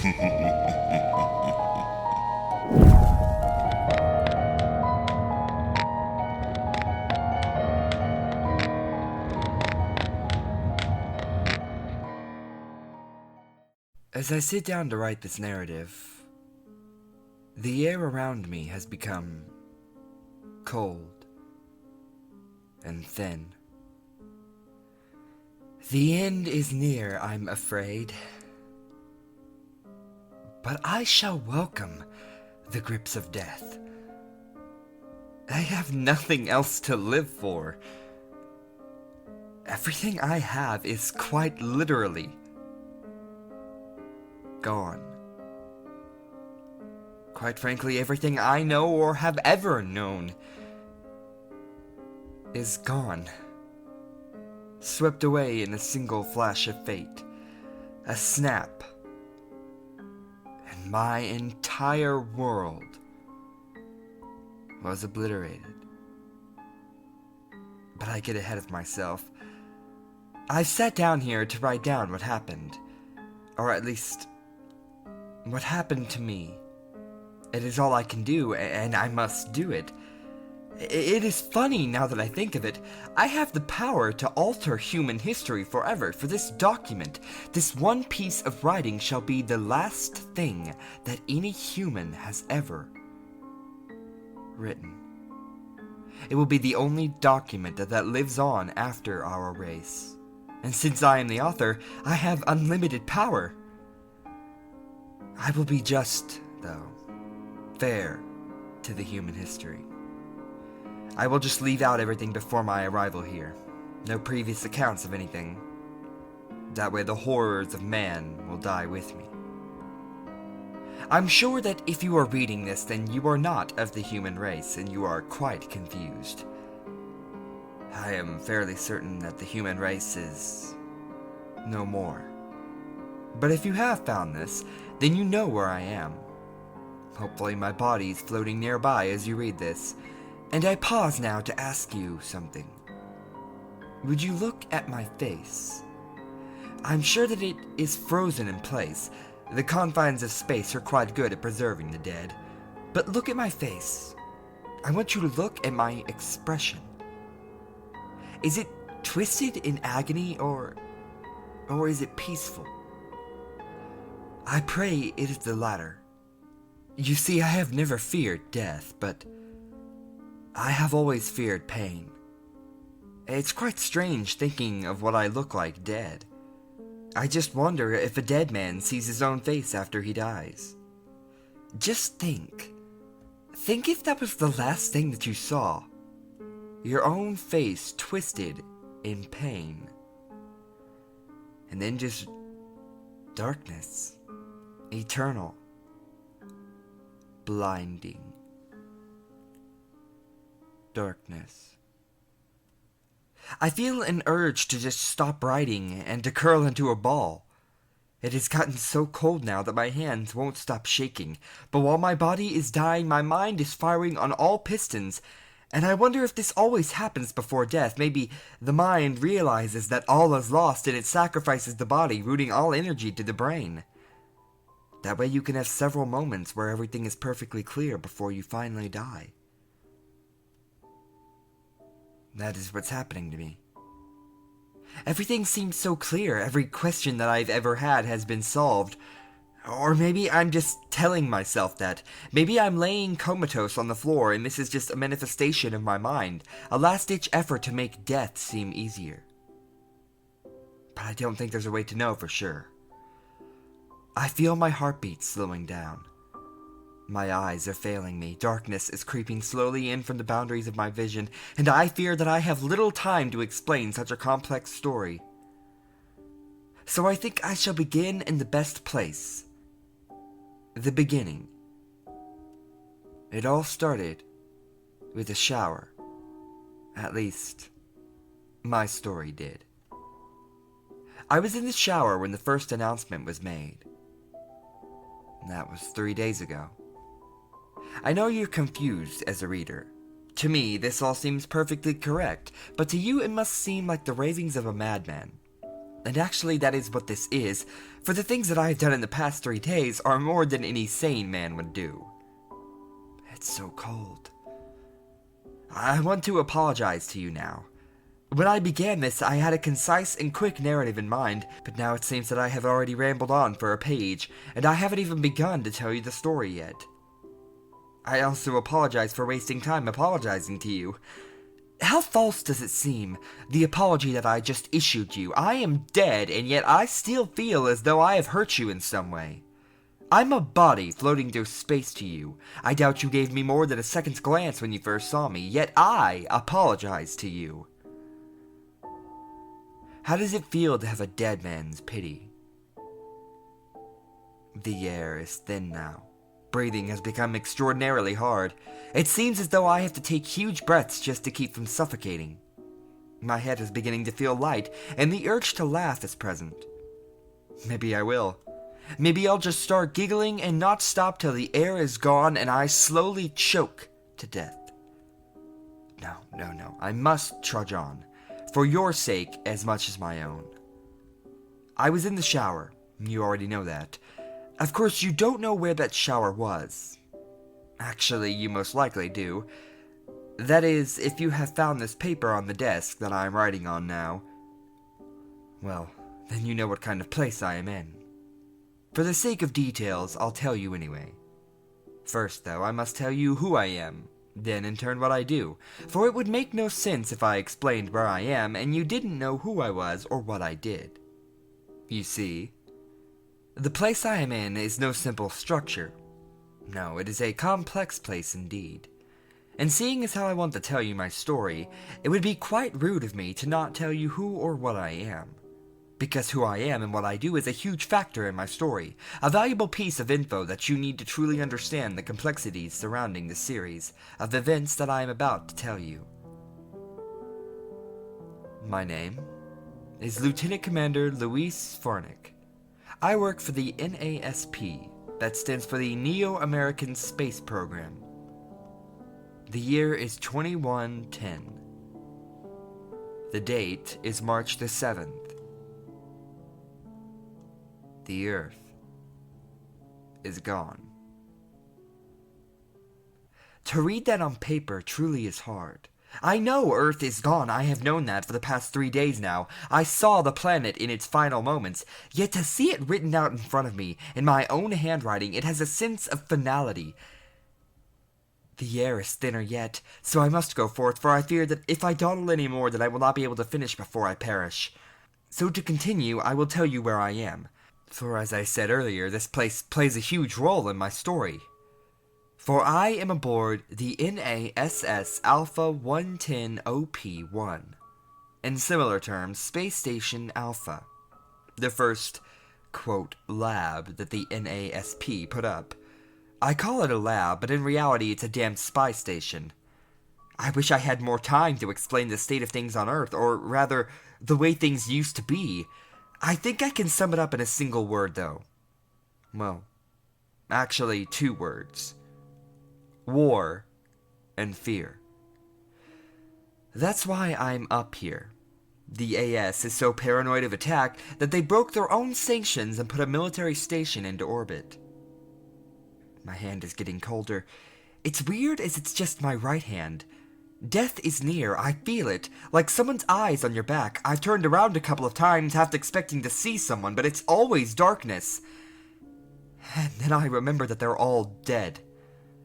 As I sit down to write this narrative, the air around me has become cold and thin. The end is near, I'm afraid. But I shall welcome the grips of death. I have nothing else to live for. Everything I have is quite literally gone. Quite frankly, everything I know or have ever known is gone. Swept away in a single flash of fate. A snap. And my entire world was obliterated. But I get ahead of myself. I've sat down here to write down what happened. Or at least, what happened to me. It is all I can do, and I must do it. It is funny now that I think of it. I have the power to alter human history forever, for this document, this one piece of writing shall be the last thing that any human has ever written. It will be the only document that lives on after our race. And since I am the author, I have unlimited power. I will be just, though, fair to the human history. I will just leave out everything before my arrival here. No previous accounts of anything. That way the horrors of man will die with me. I'm sure that if you are reading this, then you are not of the human race, and you are quite confused. I am fairly certain that the human race is no more. But if you have found this, then you know where I am. Hopefully my body is floating nearby as you read this, and I pause now to ask you something. Would you look at my face? I'm sure that it is frozen in place. The confines of space are quite good at preserving the dead. But look at my face. I want you to look at my expression. Is it twisted in agony, or is it peaceful? I pray it is the latter. You see, I have never feared death, but I have always feared pain. It's quite strange thinking of what I look like dead. I just wonder if a dead man sees his own face after he dies. Just think. Think if that was the last thing that you saw. Your own face twisted in pain. And then just darkness. Eternal. Blinding. Darkness. I feel an urge to just stop writing and to curl into a ball. It has gotten so cold now that my hands won't stop shaking, but while my body is dying, my mind is firing on all pistons, and I wonder if this always happens before death. Maybe the mind realizes that all is lost and it sacrifices the body, routing all energy to the brain. That way you can have several moments where everything is perfectly clear before you finally die. That is what's happening to me. Everything seems so clear. Every question that I've ever had has been solved. Or maybe I'm just telling myself that. Maybe I'm laying comatose on the floor and this is just a manifestation of my mind. A last-ditch effort to make death seem easier. But I don't think there's a way to know for sure. I feel my heartbeat slowing down. My eyes are failing me. Darkness is creeping slowly in from the boundaries of my vision, and I fear that I have little time to explain such a complex story. So I think I shall begin in the best place. The beginning. It all started with a shower. At least, my story did. I was in the shower when the first announcement was made. That was 3 days ago. I know you're confused as a reader. To me, this all seems perfectly correct, but to you it must seem like the ravings of a madman. And actually that is what this is, for the things that I have done in the past 3 days are more than any sane man would do. It's so cold. I want to apologize to you now. When I began this, I had a concise and quick narrative in mind, but now it seems that I have already rambled on for a page, and I haven't even begun to tell you the story yet. I also apologize for wasting time apologizing to you. How false does it seem, the apology that I just issued you? I am dead, and yet I still feel as though I have hurt you in some way. I'm a body floating through space to you. I doubt you gave me more than a second's glance when you first saw me, yet I apologize to you. How does it feel to have a dead man's pity? The air is thin now. Breathing has become extraordinarily hard. It seems as though I have to take huge breaths just to keep from suffocating. My head is beginning to feel light, and the urge to laugh is present. Maybe I will. Maybe I'll just start giggling and not stop till the air is gone and I slowly choke to death. No. I must trudge on, for your sake as much as my own. I was in the shower. You already know that. Of course, you don't know where that shower was. Actually, you most likely do. That is, if you have found this paper on the desk that I am writing on now. Well, then you know what kind of place I am in. For the sake of details, I'll tell you anyway. First, though, I must tell you who I am, then in turn what I do, for it would make no sense if I explained where I am and you didn't know who I was or what I did. You see, the place I am in is no simple structure. No, it is a complex place indeed. And seeing as how I want to tell you my story, it would be quite rude of me to not tell you who or what I am. Because who I am and what I do is a huge factor in my story, a valuable piece of info that you need to truly understand the complexities surrounding the series of events that I am about to tell you. My name is Lieutenant Commander Luis Farnick. I work for the NASP, that stands for the Neo-American Space Program. The year is 2110. The date is March the 7th. The Earth is gone. To read that on paper truly is hard. I know Earth is gone. I have known that for the past 3 days now. I saw the planet in its final moments. Yet to see it written out in front of me, in my own handwriting, it has a sense of finality. The air is thinner yet, so I must go forth, for I fear that if I dawdle any more, that I will not be able to finish before I perish. So to continue, I will tell you where I am. For as I said earlier, this place plays a huge role in my story. For I am aboard the NASS Alpha 110 OP-1. In similar terms, Space Station Alpha. The first, quote, lab that the NASP put up. I call it a lab, but in reality it's a damn spy station. I wish I had more time to explain the state of things on Earth, or rather, the way things used to be. I think I can sum it up in a single word, though. Well, actually 2 words. War and fear. That's why I'm up here. The AS is so paranoid of attack that they broke their own sanctions and put a military station into orbit. My hand is getting colder. It's weird as it's just my right hand. Death is near, I feel it, like someone's eyes on your back. I've turned around a couple of times, half expecting to see someone, but it's always darkness. And then I remember that they're all dead.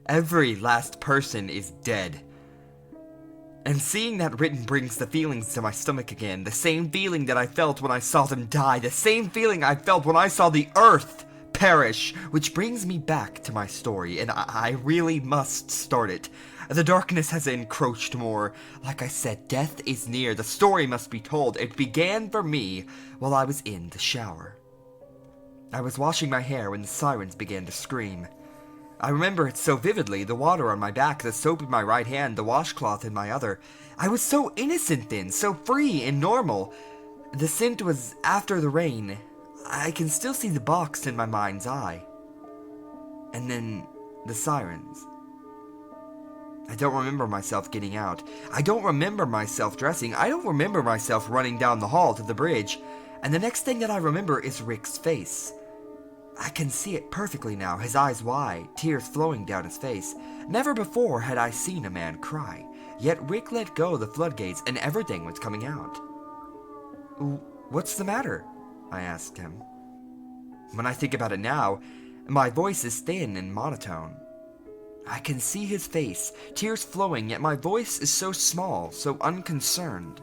Every last person is dead. And seeing that written brings the feelings to my stomach again, the same feeling that I felt when I saw them die, the same feeling I felt when I saw the Earth perish, which brings me back to my story, and I really must start it. The darkness has encroached more. Like I said, death is near. The story must be told. It began for me while I was in the shower. I was washing my hair when the sirens began to scream. I remember it so vividly, the water on my back, the soap in my right hand, the washcloth in my other. I was so innocent then, so free and normal. The scent was after the rain. I can still see the box in my mind's eye. And then the sirens. I don't remember myself getting out. I don't remember myself dressing. I don't remember myself running down the hall to the bridge. And the next thing that I remember is Rick's face. I can see it perfectly now, his eyes wide, tears flowing down his face. Never before had I seen a man cry, yet Rick let go the floodgates and everything was coming out. "What's the matter?" I asked him. When I think about it now, my voice is thin and monotone. I can see his face, tears flowing, yet my voice is so small, so unconcerned.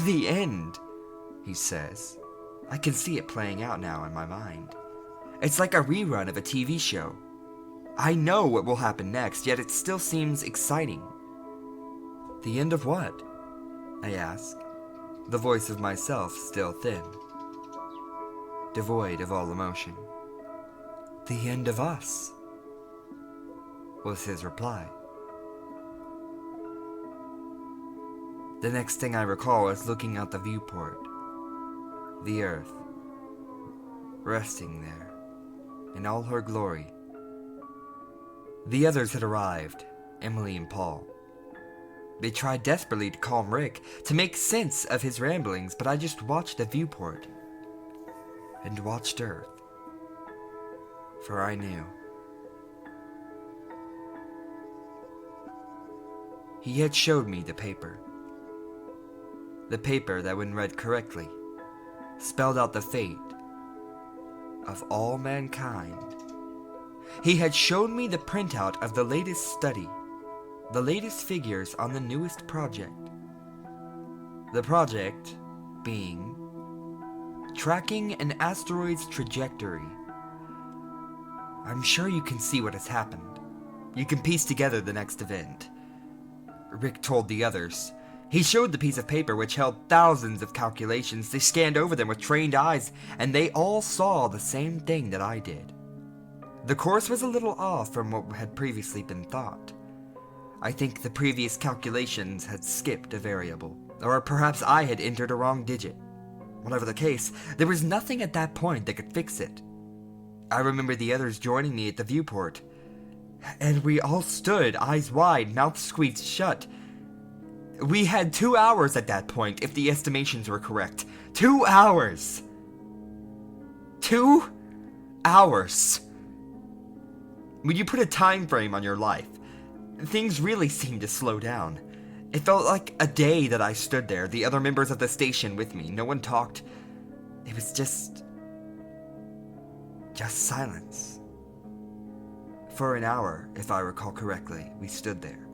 "The end," he says. I can see it playing out now in my mind. It's like a rerun of a TV show. I know what will happen next, yet it still seems exciting. "The end of what?" I ask, the voice of myself still thin, devoid of all emotion. "The end of us," was his reply. The next thing I recall is looking out the viewport. The earth, resting there, in all her glory. The others had arrived, Emily and Paul. They tried desperately to calm Rick, to make sense of his ramblings, but I just watched the viewport, and watched Earth. For I knew. He had showed me the paper. The paper that, when read correctly, spelled out the fate of all mankind. He had shown me the printout of the latest study, the latest figures on the newest project. The project being tracking an asteroid's trajectory. I'm sure you can see what has happened. You can piece together the next event. Rick told the others. He showed the piece of paper which held thousands of calculations. They scanned over them with trained eyes, and they all saw the same thing that I did. The course was a little off from what had previously been thought. I think the previous calculations had skipped a variable, or perhaps I had entered a wrong digit. Whatever the case, there was nothing at that point that could fix it. I remember the others joining me at the viewport, and we all stood, eyes wide, mouths squeezed shut. We had 2 hours at that point, if the estimations were correct. 2 hours! 2 hours! When you put a time frame on your life, things really seem to slow down. It felt like a day that I stood there, the other members of the station with me. No one talked. It was just silence. For an hour, if I recall correctly, we stood there.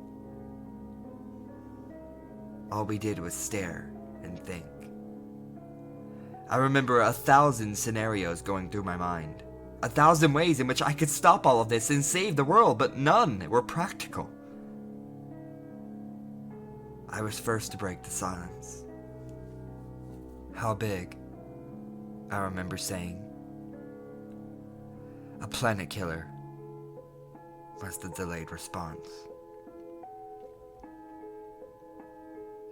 All we did was stare and think. I remember 1,000 scenarios going through my mind. 1,000 ways in which I could stop all of this and save the world, but none were practical. I was first to break the silence. "How big?" I remember saying. "A planet killer," was the delayed response.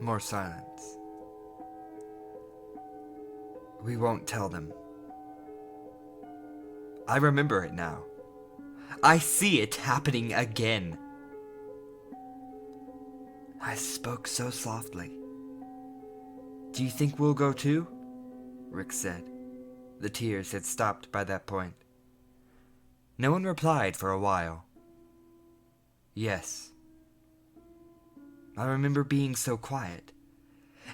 More silence. "We won't tell them." I remember it now. I see it happening again. I spoke so softly. "Do you think we'll go too?" Rick said. The tears had stopped by that point. No one replied for a while. Yes. I remember being so quiet.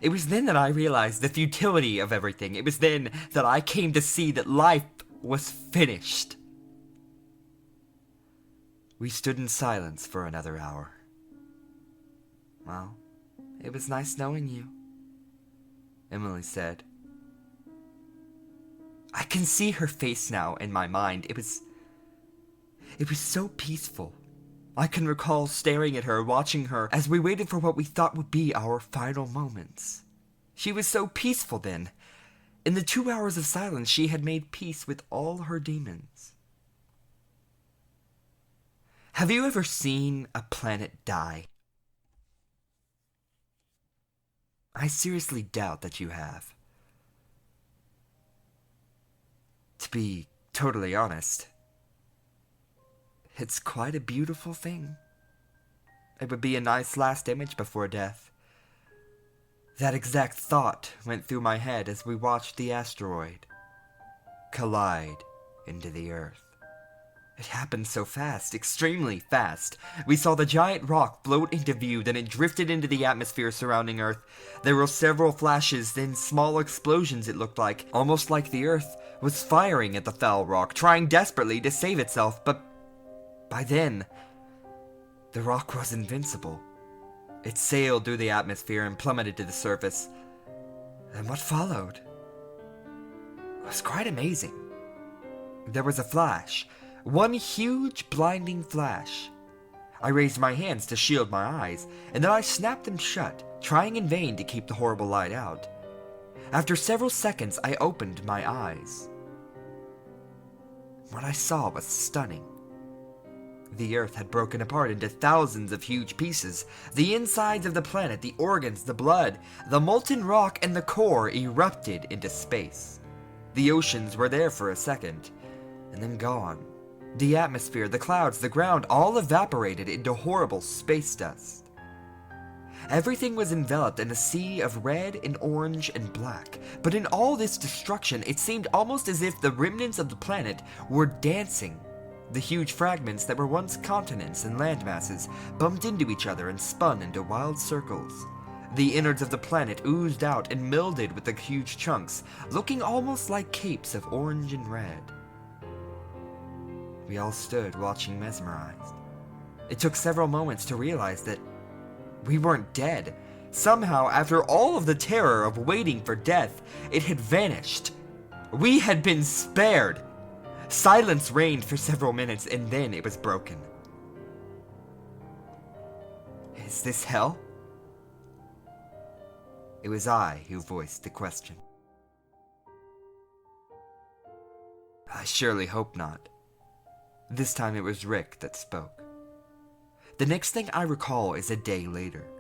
It was then that I realized the futility of everything. It was then that I came to see that life was finished. We stood in silence for another hour. "Well, it was nice knowing you," Emily said. I can see her face now in my mind. It was so peaceful. I can recall staring at her, watching her, as we waited for what we thought would be our final moments. She was so peaceful then. In the 2 hours of silence, she had made peace with all her demons. Have you ever seen a planet die? I seriously doubt that you have. To be totally honest, it's quite a beautiful thing. It would be a nice last image before death. That exact thought went through my head as we watched the asteroid collide into the Earth. It happened so fast, extremely fast. We saw the giant rock float into view, then it drifted into the atmosphere surrounding Earth. There were several flashes, then small explosions it looked like, almost like the Earth was firing at the foul rock, trying desperately to save itself, but by then, the rock was invincible. It sailed through the atmosphere and plummeted to the surface. And what followed was quite amazing. There was a flash. One huge, blinding flash. I raised my hands to shield my eyes, and then I snapped them shut, trying in vain to keep the horrible light out. After several seconds, I opened my eyes. What I saw was stunning. The Earth had broken apart into thousands of huge pieces. The insides of the planet, the organs, the blood, the molten rock, and the core erupted into space. The oceans were there for a second, and then gone. The atmosphere, the clouds, the ground all evaporated into horrible space dust. Everything was enveloped in a sea of red and orange and black, but in all this destruction, it seemed almost as if the remnants of the planet were dancing. The huge fragments that were once continents and landmasses bumped into each other and spun into wild circles. The innards of the planet oozed out and melded with the huge chunks, looking almost like capes of orange and red. We all stood watching mesmerized. It took several moments to realize that we weren't dead. Somehow, after all of the terror of waiting for death, it had vanished. We had been spared. Silence reigned for several minutes, and then it was broken. Is this hell? It was I who voiced the question. I surely hope not. This time it was Rick that spoke. The next thing I recall is a day later.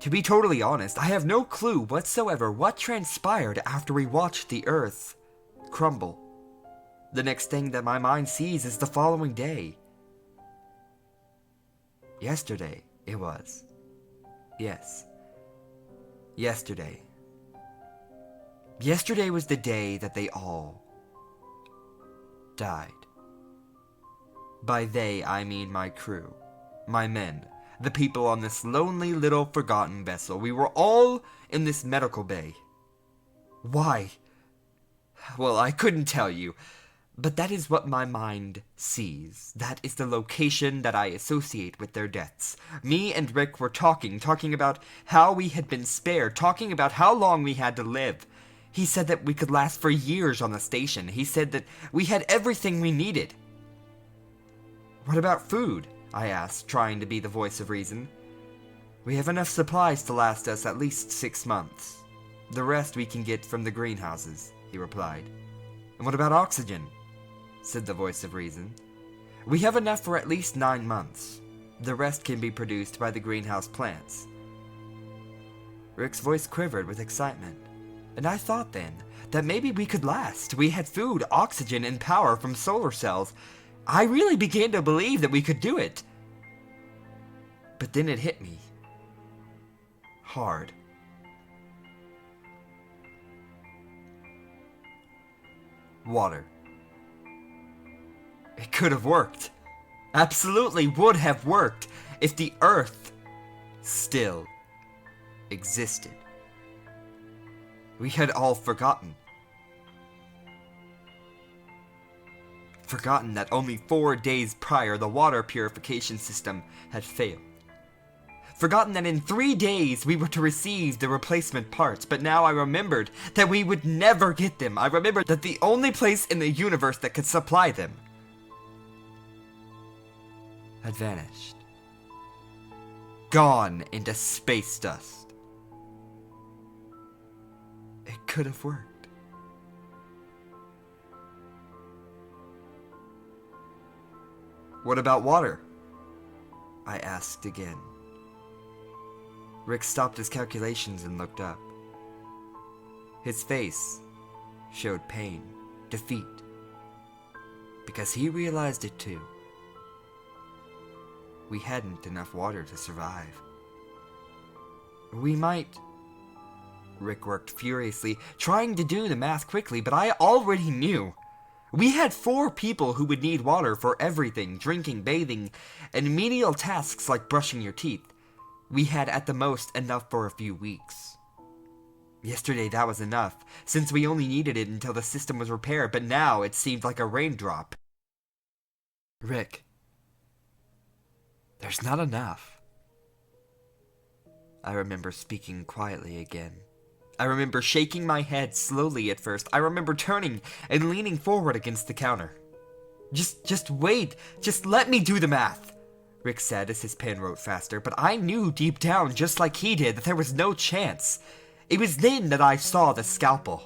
To be totally honest, I have no clue whatsoever what transpired after we watched the Earth crumble. The next thing that my mind sees is the following day. Yesterday, it was. Yes. Yesterday. Yesterday was the day that they all died. By they, I mean my crew, my men, the people on this lonely little forgotten vessel. We were all in this medical bay. Why? Well, I couldn't tell you, but that is what my mind sees. That is the location that I associate with their deaths. Me and Rick were talking about how we had been spared, talking about how long we had to live. He said that we could last for years on the station. He said that we had everything we needed. What about food? I asked, trying to be the voice of reason. We have enough supplies to last us at least 6 months. The rest we can get from the greenhouses, he replied. And what about oxygen? Said the voice of reason. We have enough for at least 9 months. The rest can be produced by the greenhouse plants. Rick's voice quivered with excitement, and I thought then that maybe we could last. We had food, oxygen, and power from solar cells. I really began to believe that we could do it. But then it hit me. Hard. Water. It could have worked. Absolutely would have worked if the Earth still existed. We had all forgotten. Forgotten that only 4 days prior the water purification system had failed. Forgotten that in 3 days we were to receive the replacement parts, but now I remembered that we would never get them. I remembered that the only place in the universe that could supply them had vanished. Gone into space dust. It could have worked. What about water? I asked again. Rick stopped his calculations and looked up. His face showed pain, defeat, because he realized it too. We hadn't enough water to survive. We might Rick worked furiously, trying to do the math quickly, but I already knew. We had 4 people who would need water for everything, drinking, bathing, and menial tasks like brushing your teeth. We had at the most enough for a few weeks. Yesterday that was enough, since we only needed it until the system was repaired, but now it seemed like a raindrop. Rick, there's not enough. I remember speaking quietly again. I remember shaking my head slowly at first. I remember turning and leaning forward against the counter. Just wait. Just let me do the math, Rick said as his pen wrote faster, but I knew deep down, just like he did, that there was no chance. It was then that I saw the scalpel.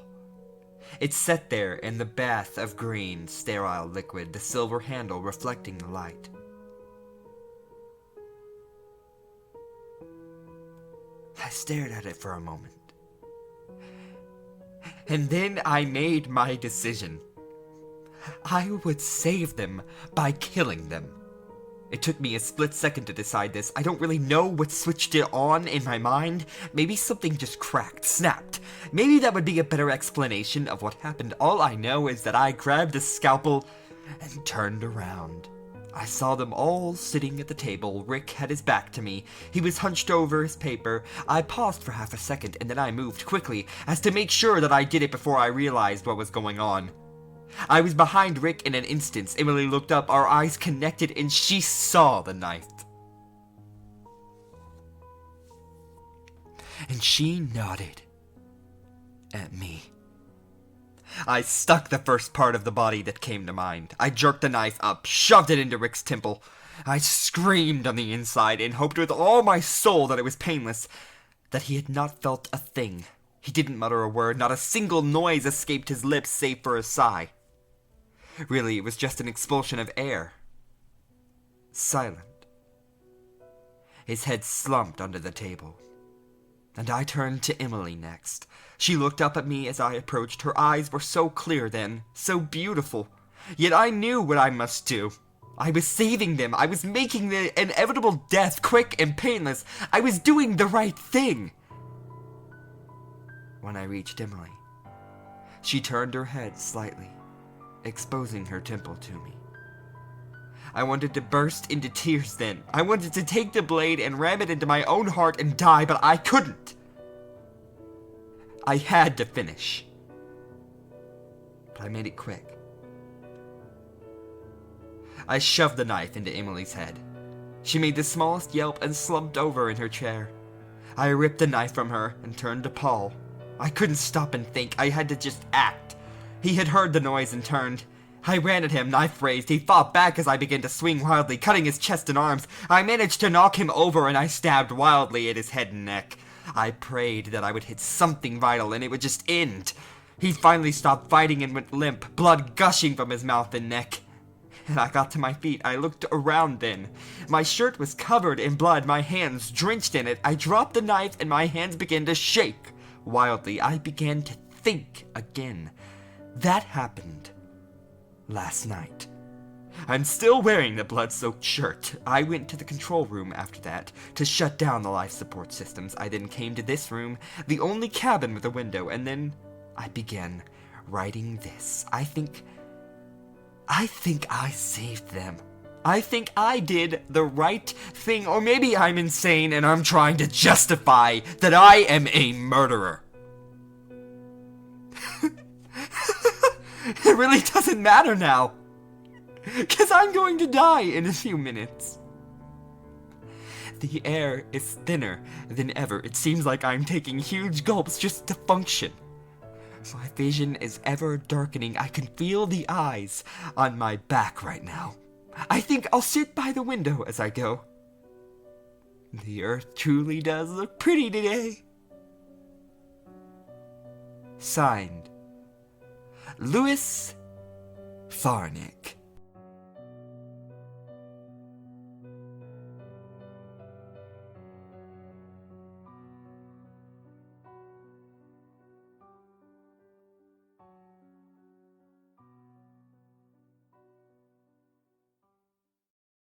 It sat there in the bath of green, sterile liquid, the silver handle reflecting the light. I stared at it for a moment. And then I made my decision. I would save them by killing them. It took me a split second to decide this. I don't really know what switched it on in my mind. Maybe something just cracked, snapped. Maybe that would be a better explanation of what happened. All I know is that I grabbed the scalpel and turned around. I saw them all sitting at the table. Rick had his back to me. He was hunched over his paper. I paused for half a second, and then I moved quickly, as to make sure that I did it before I realized what was going on. I was behind Rick in an instant. Emily looked up, our eyes connected, and she saw the knife. And she nodded at me. I stuck the first part of the body that came to mind. I jerked the knife up, shoved it into Rick's temple. I screamed on the inside and hoped with all my soul that it was painless, that he had not felt a thing. He didn't mutter a word, not a single noise escaped his lips save for a sigh. Really, it was just an expulsion of air. Silent. His head slumped under the table. And I turned to Emily next. She looked up at me as I approached. Her eyes were so clear then, so beautiful. Yet I knew what I must do. I was saving them. I was making the inevitable death quick and painless. I was doing the right thing. When I reached Emily, she turned her head slightly, exposing her temple to me. I wanted to burst into tears then. I wanted to take the blade and ram it into my own heart and die, but I couldn't. I had to finish. But I made it quick. I shoved the knife into Emily's head. She made the smallest yelp and slumped over in her chair. I ripped the knife from her and turned to Paul. I couldn't stop and think. I had to just act. He had heard the noise and turned. I ran at him, knife raised. He fought back as I began to swing wildly, cutting his chest and arms. I managed to knock him over, and I stabbed wildly at his head and neck. I prayed that I would hit something vital and it would just end. He finally stopped fighting and went limp, blood gushing from his mouth and neck. And I got to my feet. I looked around then. My shirt was covered in blood, my hands drenched in it. I dropped the knife and my hands began to shake. Wildly, I began to think again. That happened last night. I'm still wearing the blood-soaked shirt. I went to the control room after that to shut down the life support systems. I then came to this room, the only cabin with a window, and then I began writing this. I think I saved them. I think I did the right thing, or maybe I'm insane and I'm trying to justify that I am a murderer. It really doesn't matter now, 'cause I'm going to die in a few minutes. The air is thinner than ever. It seems like I'm taking huge gulps just to function. My vision is ever darkening. I can feel the eyes on my back right now. I think I'll sit by the window as I go. The earth truly does look pretty today. Signed, Louis Farnick.